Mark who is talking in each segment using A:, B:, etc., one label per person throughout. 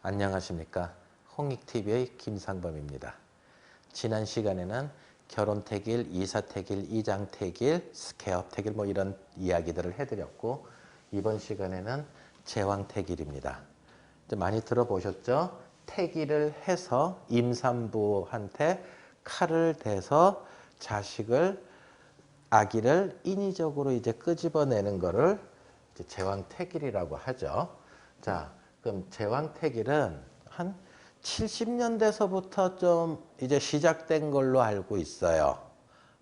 A: 안녕하십니까. 홍익TV의 김상범입니다. 지난 시간에는 결혼택일, 이사택일, 이장택일, 스케어택일 뭐 이런 이야기들을 해드렸고 이번 시간에는 제왕택일입니다. 많이 들어보셨죠? 택일을 해서 임산부한테 칼을 대서 아기를 인위적으로 이제 끄집어내는 거를 이제 제왕택일이라고 하죠. 자, 그럼 제왕택일은 한 70년대서부터 좀 이제 시작된 걸로 알고 있어요.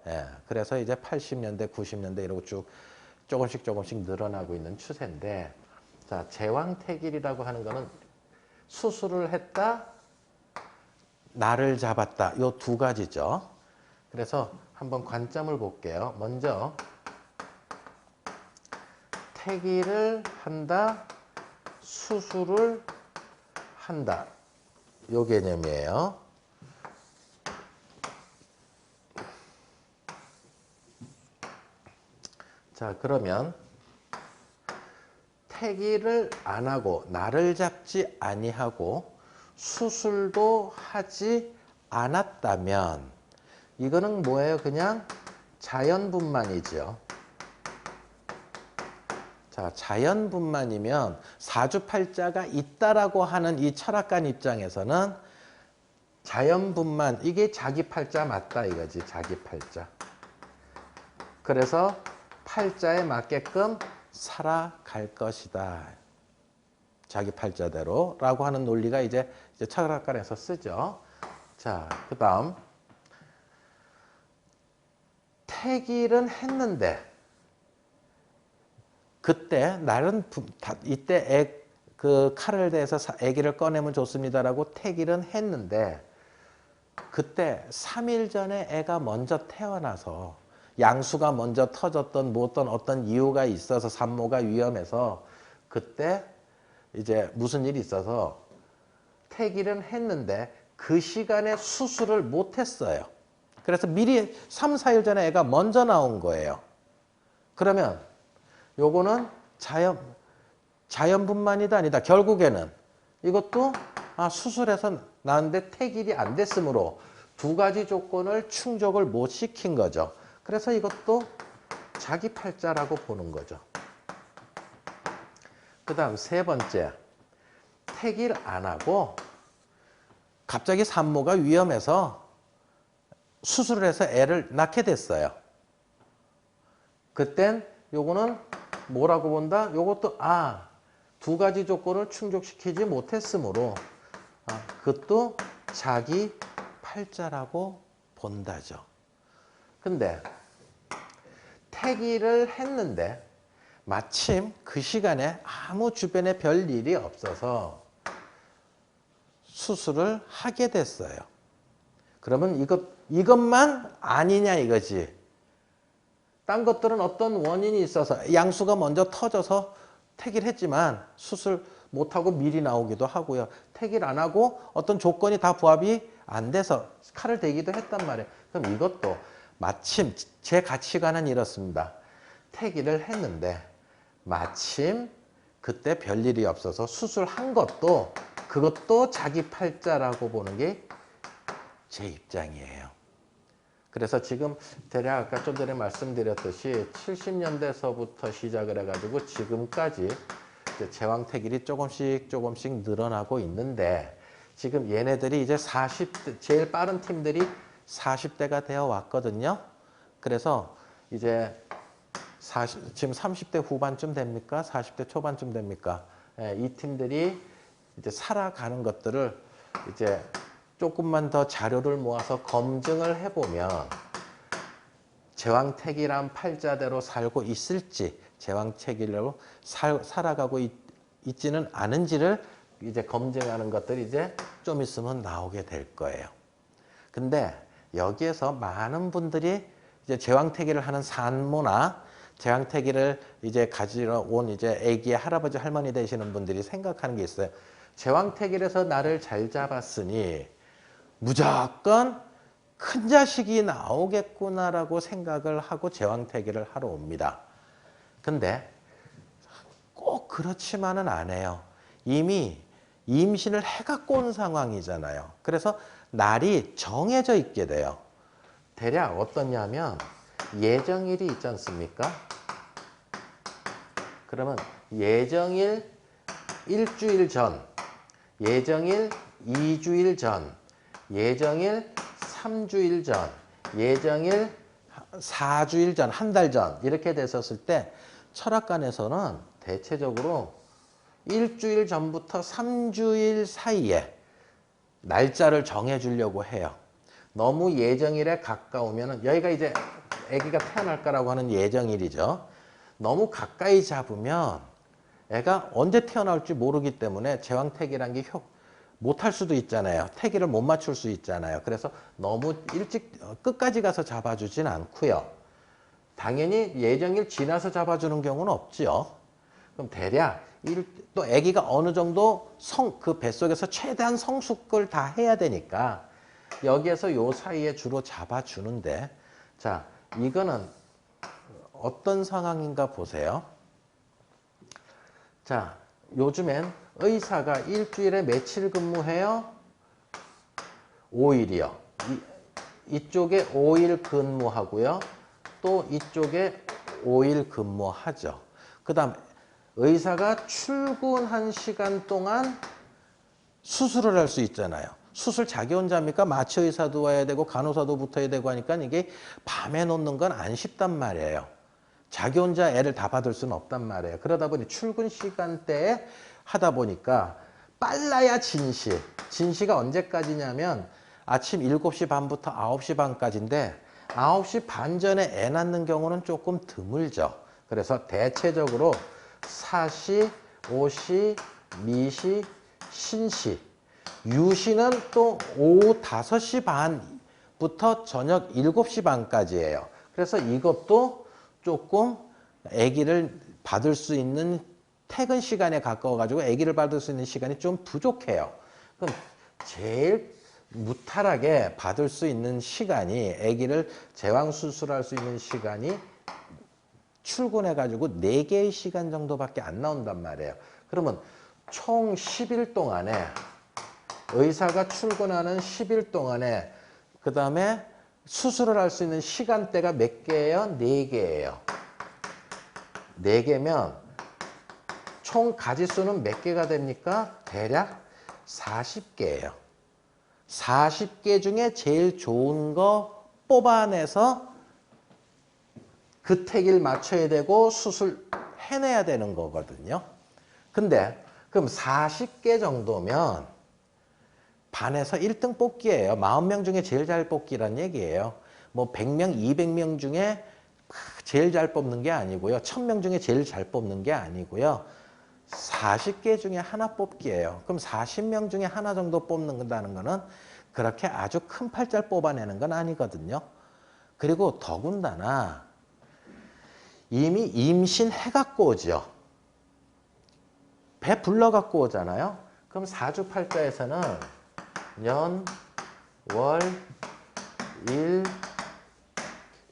A: 예, 그래서 이제 80년대, 90년대 이러고 쭉 조금씩 늘어나고 있는 추세인데, 자, 제왕택일이라고 하는 거는 수술을 했다, 날을 잡았다, 요 두 가지죠. 그래서 한번 관점을 볼게요. 먼저 택일을 한다, 수술을 한다. 요 개념이에요. 자, 그러면 택일을 안 하고 날을 잡지 아니하고 수술도 하지 않았다면 이거는 뭐예요? 그냥 자연분만이죠. 자, 자연분만이면 사주팔자가 있다라고 하는 이 철학관 입장에서는 자연분만, 이게 자기 팔자 맞다 이거지, 자기 팔자. 그래서 팔자에 맞게끔 살아갈 것이다. 자기 팔자대로 라고 하는 논리가 이제 철학관에서 쓰죠. 자, 그 다음 택일은 했는데 그때 이때 그 칼을 대서 아기를 꺼내면 좋습니다라고 택일은 했는데 그때 3일 전에 애가 먼저 태어나서 양수가 먼저 터졌던 뭐 어떤 이유가 있어서 산모가 위험해서 그때 이제 무슨 일이 있어서 택일은 했는데 그 시간에 수술을 못 했어요. 그래서 미리 3, 4일 전에 애가 먼저 나온 거예요. 그러면 요거는 자연분만이다 아니다. 결국에는 이것도 수술해서 나왔는데 택일이 안 됐으므로 두 가지 조건을 충족을 못 시킨 거죠. 그래서 이것도 자기 팔자라고 보는 거죠. 그 다음 세 번째, 택일 안 하고 갑자기 산모가 위험해서 수술을 해서 애를 낳게 됐어요. 그땐 요거는 뭐라고 본다? 요것도 두 가지 조건을 충족시키지 못했으므로 그것도 자기 팔자라고 본다죠. 근데 택일을 했는데 마침 그 시간에 아무 주변에 별 일이 없어서 수술을 하게 됐어요. 그러면 이것만 아니냐 이거지. 딴 것들은 어떤 원인이 있어서 양수가 먼저 터져서 택일했지만 수술 못하고 미리 나오기도 하고요. 택일 안 하고 어떤 조건이 다 부합이 안 돼서 칼을 대기도 했단 말이에요. 그럼 이것도 마침 제 가치관은 이렇습니다. 택일을 했는데 마침 그때 별일이 없어서 수술한 것도 그것도 자기 팔자라고 보는 게 제 입장이에요. 그래서 지금 대략 아까 좀 전에 말씀드렸듯이 70년대서부터 시작을 해가지고 지금까지 제왕택일이 조금씩 늘어나고 있는데 지금 얘네들이 이제 40대, 제일 빠른 팀들이 40대가 되어 왔거든요. 그래서 이제 지금 30대 후반쯤 됩니까? 40대 초반쯤 됩니까? 이 팀들이 이제 살아가는 것들을 이제 조금만 더 자료를 모아서 검증을 해보면 제왕택일한 팔자대로 살고 있을지 제왕택일로 살아가고 있지는 않은지를 이제 검증하는 것들이 이제 좀 있으면 나오게 될 거예요. 근데 여기에서 많은 분들이 이제 제왕택일을 하는 산모나 제왕택일을 이제 가지러 온 이제 아기의 할아버지 할머니 되시는 분들이 생각하는 게 있어요. 제왕택일에서 나를 잘 잡았으니 무조건 큰 자식이 나오겠구나라고 생각을 하고 제왕택일을 하러 옵니다. 근데 꼭 그렇지만은 않아요. 이미 임신을 해갖고 온 상황이잖아요. 그래서 날이 정해져 있게 돼요. 대략 어떠냐면 예정일이 있지 않습니까? 그러면 예정일 일주일 전, 예정일 2주일 전, 예정일 3주일 전, 예정일 4주일 전, 한 달 전 이렇게 됐었을 때 철학관에서는 대체적으로 일주일 전부터 3주일 사이에 날짜를 정해주려고 해요. 너무 예정일에 가까우면 여기가 이제 아기가 태어날 거라고 하는 예정일이죠. 너무 가까이 잡으면 애가 언제 태어날지 모르기 때문에 제왕택이라는 게 못할 수도 있잖아요. 태기를 못 맞출 수 있잖아요. 그래서 너무 일찍 끝까지 가서 잡아주진 않고요. 당연히 예정일 지나서 잡아주는 경우는 없죠. 그럼 대략 또 아기가 어느 정도 그 뱃속에서 최대한 성숙을 다 해야 되니까 여기에서 요 사이에 주로 잡아주는데, 자, 이거는 어떤 상황인가 보세요. 자, 요즘엔 의사가 일주일에 며칠 근무해요? 5일이요. 이쪽에 5일 근무하고요. 또 이쪽에 5일 근무하죠. 그 다음 의사가 출근한 시간 동안 수술을 할 수 있잖아요. 수술 자기 혼자 합니까? 마취 의사도 와야 되고 간호사도 붙어야 되고 하니까 이게 밤에 놓는 건 안 쉽단 말이에요. 자기 혼자 애를 다 받을 수는 없단 말이에요. 그러다 보니 출근 시간대에 하다 보니까 빨라야 진시. 진시가 언제까지냐면 아침 7시 반부터 9시 반까지인데 9시 반 전에 애 낳는 경우는 조금 드물죠. 그래서 대체적으로 사시, 오시, 미시, 신시, 유시는 또 오후 5시 반부터 저녁 7시 반까지예요. 그래서 이것도 조금 아기를 받을 수 있는 퇴근 시간에 가까워가지고 아기를 받을 수 있는 시간이 좀 부족해요. 그럼 제일 무탈하게 받을 수 있는 시간이 아기를 제왕수술할 수 있는 시간이 출근해가지고 4개의 시간 정도밖에 안 나온단 말이에요. 그러면 총 10일 동안에 의사가 출근하는 10일 동안에 그 다음에 수술을 할 수 있는 시간대가 몇 개예요? 4개예요. 4개면 총 가지수는 몇 개가 됩니까? 대략 40개예요. 40개 중에 제일 좋은 거 뽑아내서 그 택일 맞춰야 되고 수술 해내야 되는 거거든요. 근데 그럼 40개 정도면 반에서 1등 뽑기예요. 40명 중에 제일 잘 뽑기란 얘기예요. 뭐 100명, 200명 중에 제일 잘 뽑는 게 아니고요. 1000명 중에 제일 잘 뽑는 게 아니고요. 40개 중에 하나 뽑기예요. 그럼 40명 중에 하나 정도 뽑는다는 거는 그렇게 아주 큰 팔자를 뽑아내는 건 아니거든요. 그리고 더군다나 이미 임신해갖고 오죠. 배 불러갖고 오잖아요. 그럼 사주팔자에서는 년, 월, 일,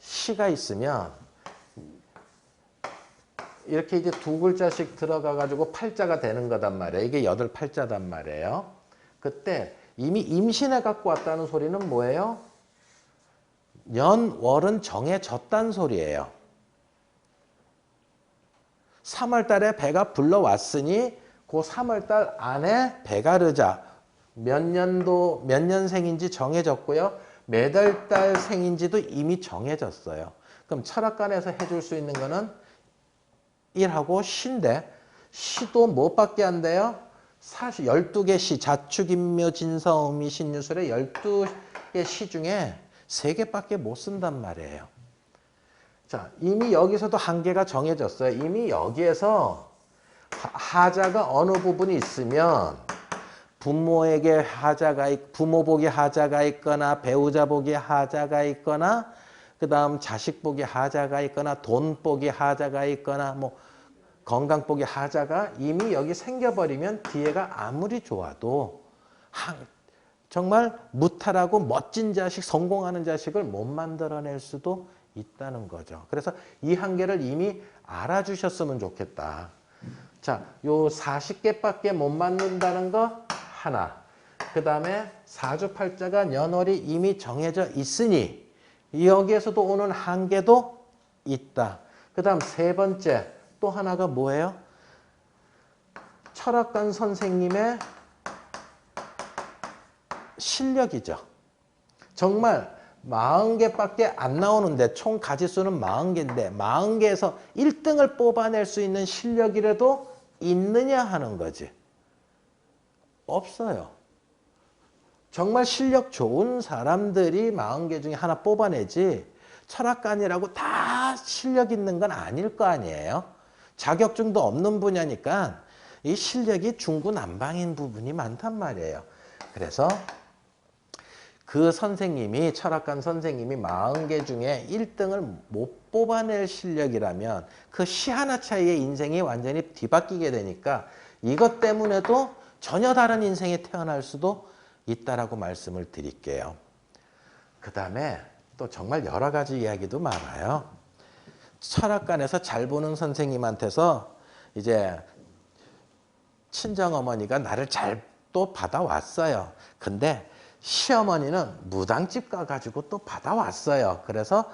A: 시가 있으면 이렇게 이제 두 글자씩 들어가가지고 팔자가 되는 거단 말이에요. 이게 8팔자단 말이에요. 그때 이미 임신해 갖고 왔다는 소리는 뭐예요? 년, 월은 정해졌다는 소리예요. 3월 달에 배가 불러왔으니 그 3월 달 안에 배가르자 몇 년생인지 정해졌고요. 몇 월 달 생인지도 이미 정해졌어요. 그럼 철학관에서 해줄 수 있는 거는 1하고 시인데 시도 뭐밖에 안 돼요? 12개 시, 자축인묘, 진사오미, 신유술의 12개 시 중에 3개밖에 못 쓴단 말이에요. 자, 이미 여기서도 한계가 정해졌어요. 이미 여기에서 하자가 어느 부분이 있으면 부모에게 하자가 부모 복에 하자가 있거나 배우자 복에 하자가 있거나 그 다음 자식 복에 하자가 있거나 돈 복에 하자가 있거나 뭐 건강 복에 하자가 이미 여기 생겨버리면 뒤에가 아무리 좋아도 정말 무탈하고 멋진 자식, 성공하는 자식을 못 만들어낼 수도 있다는 거죠. 그래서 이 한계를 이미 알아주셨으면 좋겠다. 자, 요 40개밖에 못 맞는다는 거 하나. 그 다음에 사주팔자가 년월이 이미 정해져 있으니 여기에서도 오는 한계도 있다. 그 다음 세 번째 또 하나가 뭐예요? 철학관 선생님의 실력이죠. 정말 40개밖에 안 나오는데 총 가지수는 40개인데 40개에서 1등을 뽑아낼 수 있는 실력이라도 있느냐 하는 거지. 없어요. 정말 실력 좋은 사람들이 40개 중에 하나 뽑아내지 철학관이라고 다 실력 있는 건 아닐 거 아니에요. 자격증도 없는 분야니까 이 실력이 중구난방인 부분이 많단 말이에요. 그래서 그 선생님이 철학관 선생님이 40개 중에 1등을 못 뽑아낼 실력이라면 그 시 하나 차이에 인생이 완전히 뒤바뀌게 되니까 이것 때문에도 전혀 다른 인생에 태어날 수도 있다라고 말씀을 드릴게요. 그 다음에 또 정말 여러 가지 이야기도 많아요. 철학관에서 잘 보는 선생님한테서 이제 친정어머니가 나를 잘 또 받아왔어요. 근데 시어머니는 무당집 가가지고 또 받아왔어요. 그래서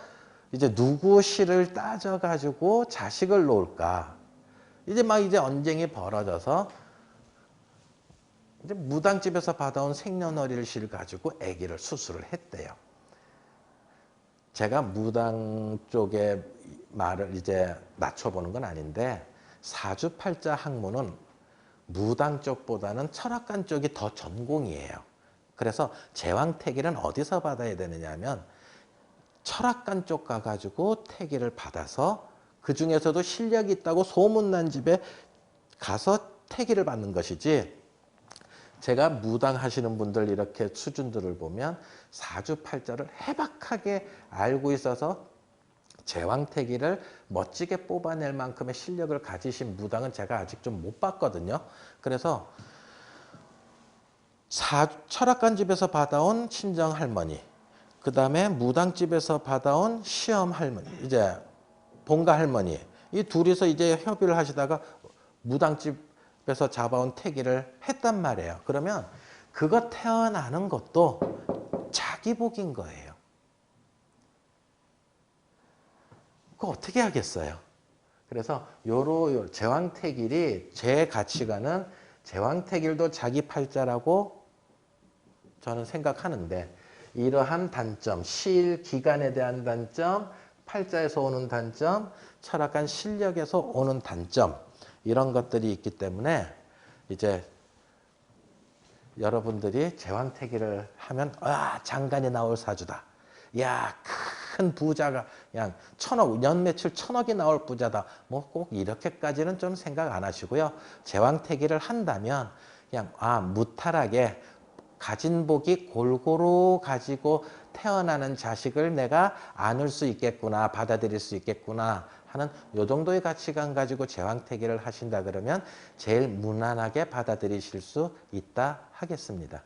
A: 이제 누구 시를 따져가지고 자식을 놓을까. 이제 언쟁이 벌어져서 이제 무당집에서 받아온 생년월일 시를 가지고 아기를 수술을 했대요. 제가 무당 쪽의 말을 이제 맞춰보는 건 아닌데 사주팔자 학문은 무당 쪽보다는 철학관 쪽이 더 전공이에요. 그래서 제왕택일은 어디서 받아야 되느냐 하면 철학관 쪽 가가지고 택일을 받아서 그 중에서도 실력이 있다고 소문난 집에 가서 택일을 받는 것이지 제가 무당 하시는 분들 이렇게 수준들을 보면 사주팔자를 해박하게 알고 있어서 제왕택일을 멋지게 뽑아낼 만큼의 실력을 가지신 무당은 제가 아직 좀 못 봤거든요. 그래서 철학관 집에서 받아온 친정 할머니, 그 다음에 무당집에서 받아온 시엄 할머니, 이제 본가 할머니, 이 둘이서 이제 협의를 하시다가 무당집에서 잡아온 택일을 했단 말이에요. 그러면 그거 태어나는 것도 자기 복인 거예요. 그거 어떻게 하겠어요? 그래서 요로 제왕택일이 제 가치관은 제왕택일도 자기 팔자라고 저는 생각하는데 이러한 단점, 시일 기간에 대한 단점, 팔자에서 오는 단점, 철학관 실력에서 오는 단점 이런 것들이 있기 때문에 이제 여러분들이 제왕택일을 하면 장관이 나올 사주다. 야, 큰 부자가 그냥 연 매출 1000억이 나올 부자다. 뭐 꼭 이렇게까지는 좀 생각 안 하시고요. 제왕택일을 한다면 그냥 무탈하게 가진 복이 골고루 가지고 태어나는 자식을 내가 안을 수 있겠구나, 받아들일 수 있겠구나 하는 요 정도의 가치관 가지고 제왕택일을 하신다 그러면 제일 무난하게 받아들이실 수 있다 하겠습니다.